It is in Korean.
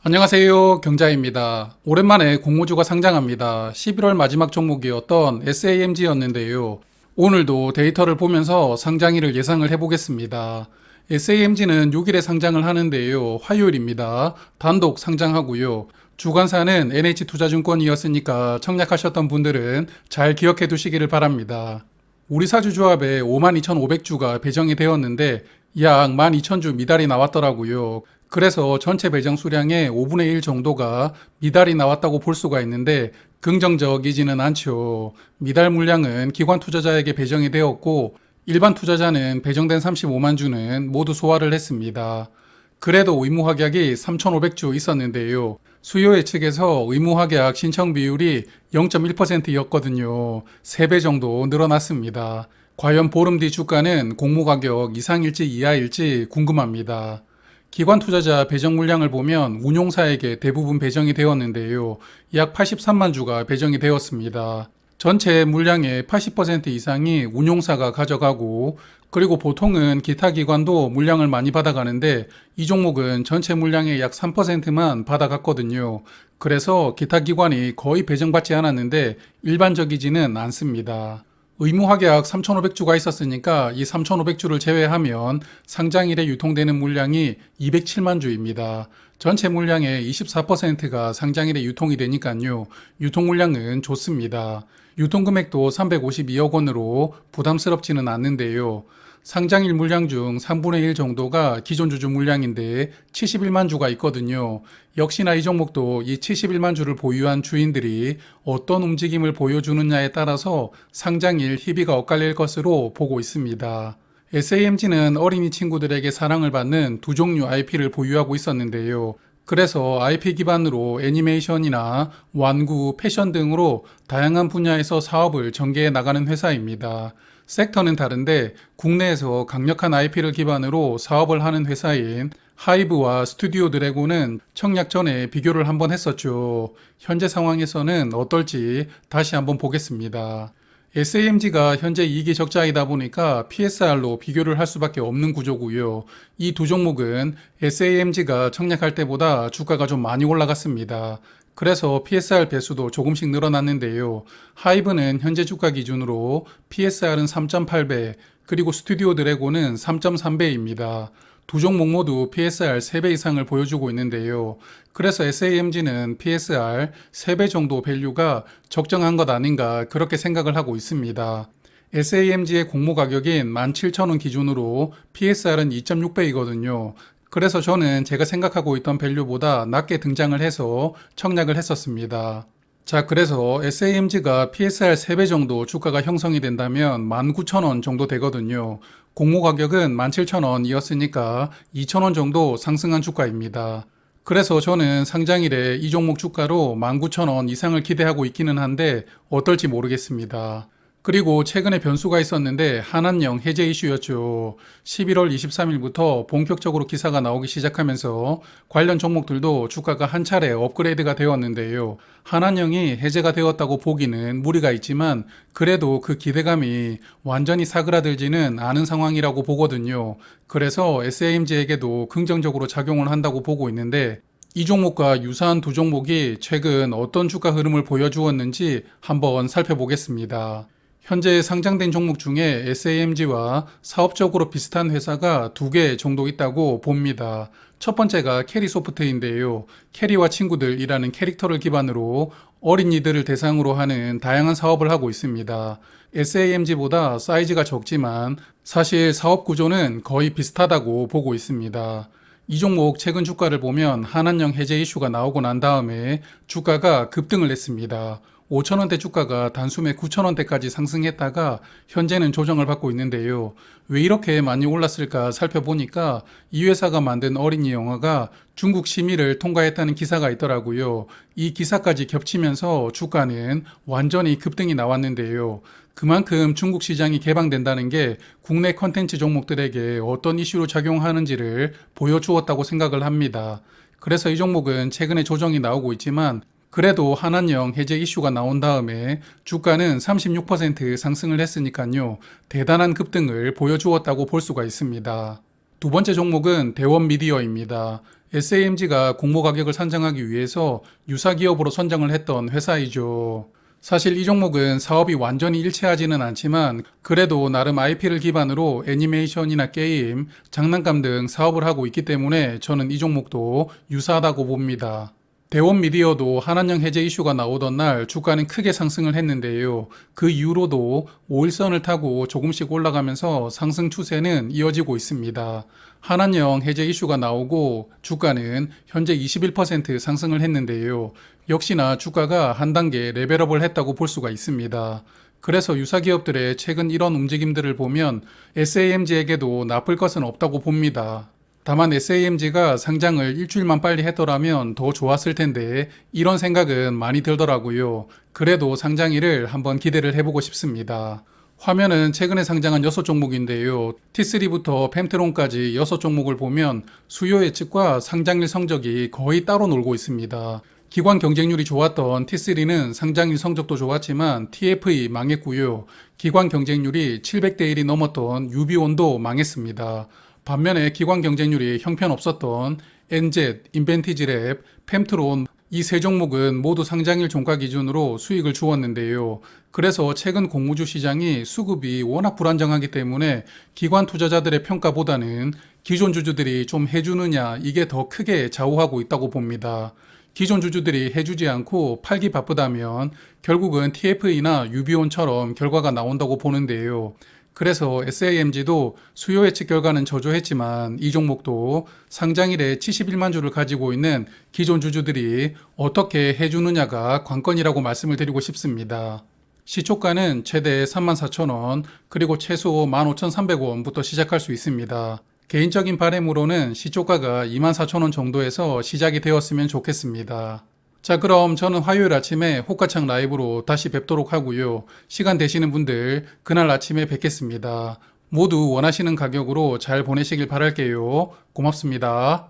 안녕하세요. 경자입니다. 오랜만에 공모주가 상장합니다. 11월 마지막 종목이었던 SAMG였는데요. 오늘도 데이터를 보면서 상장일을 예상을 해보겠습니다. SAMG는 6일에 상장을 하는데요. 화요일입니다. 단독 상장하고요. 주관사는 NH투자증권이었으니까 청약하셨던 분들은 잘 기억해 두시기를 바랍니다. 우리 사주조합에 52,500주가 배정이 되었는데 약 12,000주 미달이 나왔더라고요. 그래서 전체 배정 수량의 5분의 1 정도가 미달이 나왔다고 볼 수가 있는데 긍정적이지는 않죠. 미달 물량은 기관 투자자에게 배정이 되었고 일반 투자자는 배정된 35만 주는 모두 소화를 했습니다. 그래도 의무확약이 3,500주 있었는데요. 수요회 측에서 의무확약 신청 비율이 0.1%였거든요. 3배 정도 늘어났습니다. 과연 보름 뒤 주가는 공모가격 이상일지 이하일지 궁금합니다. 기관 투자자 배정 물량을 보면 운용사에게 대부분 배정이 되었는데요. 약 83만 주가 배정이 되었습니다. 전체 물량의 80% 이상이 운용사가 가져가고 그리고 보통은 기타 기관도 물량을 많이 받아가는데 이 종목은 전체 물량의 약 3%만 받아갔거든요. 그래서 기타 기관이 거의 배정받지 않았는데 일반적이지는 않습니다. 의무확약 3,500주가 있었으니까 이 3,500주를 제외하면 상장일에 유통되는 물량이 207만 주입니다. 전체 물량의 24%가 상장일에 유통이 되니까요. 유통 물량은 좋습니다. 유통금액도 352억 원으로 부담스럽지는 않는데요. 상장일 물량 중 3분의 1 정도가 기존 주주 물량인데 71만 주가 있거든요. 역시나 이 종목도 이 71만 주를 보유한 주인들이 어떤 움직임을 보여주느냐에 따라서 상장일 희비가 엇갈릴 것으로 보고 있습니다. SAMG는 어린이 친구들에게 사랑을 받는 두 종류 IP를 보유하고 있었는데요. 그래서 IP 기반으로 애니메이션이나 완구, 패션 등으로 다양한 분야에서 사업을 전개해 나가는 회사입니다. 섹터는 다른데 국내에서 강력한 IP를 기반으로 사업을 하는 회사인 하이브와 스튜디오 드래곤은 청약 전에 비교를 한번 했었죠. 현재 상황에서는 어떨지 다시 한번 보겠습니다. SAMG가 현재 이익이 적자이다 보니까 PSR로 비교를 할 수밖에 없는 구조고요. 이 두 종목은 SAMG가 청약할 때보다 주가가 좀 많이 올라갔습니다. 그래서 PSR 배수도 조금씩 늘어났는데요. 하이브는 현재 주가 기준으로 PSR은 3.8배, 그리고 스튜디오 드래곤은 3.3배입니다. 두 종목 모두 PSR 3배 이상을 보여주고 있는데요. 그래서 SAMG는 PSR 3배 정도 밸류가 적정한 것 아닌가 그렇게 생각을 하고 있습니다. SAMG의 공모 가격인 17,000원 기준으로 PSR은 2.6배이거든요. 그래서 저는 제가 생각하고 있던 밸류보다 낮게 등장을 해서 청약을 했었습니다. 자, 그래서 SAMG가 PSR 3배 정도 주가가 형성이 된다면 19,000원 정도 되거든요. 공모 가격은 17,000원이었으니까 2,000원 정도 상승한 주가입니다. 그래서 저는 상장일에 이 종목 주가로 19,000원 이상을 기대하고 있기는 한데 어떨지 모르겠습니다. 그리고 최근에 변수가 있었는데 한한령 해제 이슈였죠. 11월 23일부터 본격적으로 기사가 나오기 시작하면서 관련 종목들도 주가가 한 차례 업그레이드가 되었는데요. 한한령이 해제가 되었다고 보기는 무리가 있지만 그래도 그 기대감이 완전히 사그라들지는 않은 상황이라고 보거든요. 그래서 SAMG에게도 긍정적으로 작용을 한다고 보고 있는데 이 종목과 유사한 두 종목이 최근 어떤 주가 흐름을 보여주었는지 한번 살펴보겠습니다. 현재 상장된 종목 중에 SAMG와 사업적으로 비슷한 회사가 2개 정도 있다고 봅니다. 첫 번째가 캐리소프트인데요. 캐리와 친구들이라는 캐릭터를 기반으로 어린이들을 대상으로 하는 다양한 사업을 하고 있습니다. SAMG보다 사이즈가 적지만 사실 사업 구조는 거의 비슷하다고 보고 있습니다. 이 종목 최근 주가를 보면 한한령 해제 이슈가 나오고 난 다음에 주가가 급등을 했습니다. 5,000원대 주가가 단숨에 9,000원대까지 상승했다가 현재는 조정을 받고 있는데요. 왜 이렇게 많이 올랐을까 살펴보니까 이 회사가 만든 어린이 영화가 중국 심의를 통과했다는 기사가 있더라고요. 이 기사까지 겹치면서 주가는 완전히 급등이 나왔는데요. 그만큼 중국 시장이 개방된다는 게 국내 컨텐츠 종목들에게 어떤 이슈로 작용하는지를 보여주었다고 생각을 합니다. 그래서 이 종목은 최근에 조정이 나오고 있지만 그래도 한한령 해제 이슈가 나온 다음에 주가는 36% 상승을 했으니까요. 대단한 급등을 보여주었다고 볼 수가 있습니다. 두 번째 종목은 대원미디어입니다. SAMG가 공모 가격을 산정하기 위해서 유사 기업으로 선정을 했던 회사이죠. 사실 이 종목은 사업이 완전히 일치하지는 않지만 그래도 나름 IP를 기반으로 애니메이션이나 게임, 장난감 등 사업을 하고 있기 때문에 저는 이 종목도 유사하다고 봅니다. 대원 미디어도 한한령 해제 이슈가 나오던 날 주가는 크게 상승을 했는데요. 그 이후로도 5일선을 타고 조금씩 올라가면서 상승 추세는 이어지고 있습니다. 한한령 해제 이슈가 나오고 주가는 현재 21% 상승을 했는데요. 역시나 주가가 한 단계 레벨업을 했다고 볼 수가 있습니다. 그래서 유사 기업들의 최근 이런 움직임들을 보면 SAMG에게도 나쁠 것은 없다고 봅니다. 다만 SAMG가 상장을 일주일만 빨리 했더라면 더 좋았을 텐데 이런 생각은 많이 들더라고요. 그래도 상장일을 한번 기대를 해보고 싶습니다. 화면은 최근에 상장한 6종목인데요. T3부터 펜트론까지 6종목을 보면 수요 예측과 상장일 성적이 거의 따로 놀고 있습니다. 기관 경쟁률이 좋았던 T3는 상장일 성적도 좋았지만 TFE 망했고요. 기관 경쟁률이 700대 1이 넘었던 유비온도 망했습니다. 반면에 기관 경쟁률이 형편없었던 NZ, 인벤티지랩, 펜트론 이 세 종목은 모두 상장일 종가 기준으로 수익을 주었는데요. 그래서 최근 공모주 시장이 수급이 워낙 불안정하기 때문에 기관 투자자들의 평가보다는 기존 주주들이 좀 해주느냐 이게 더 크게 좌우하고 있다고 봅니다. 기존 주주들이 해주지 않고 팔기 바쁘다면 결국은 TFE나 유비온처럼 결과가 나온다고 보는데요. 그래서 SAMG도 수요 예측 결과는 저조했지만 이 종목도 상장일에 71만 주를 가지고 있는 기존 주주들이 어떻게 해주느냐가 관건이라고 말씀을 드리고 싶습니다. 시초가는 최대 34,000원 그리고 최소 15,300원부터 시작할 수 있습니다. 개인적인 바람으로는 시초가가 24,000원 정도에서 시작이 되었으면 좋겠습니다. 자, 그럼 저는 화요일 아침에 호가창 라이브로 다시 뵙도록 하고요. 시간 되시는 분들 그날 아침에 뵙겠습니다. 모두 원하시는 가격으로 잘 보내시길 바랄게요. 고맙습니다.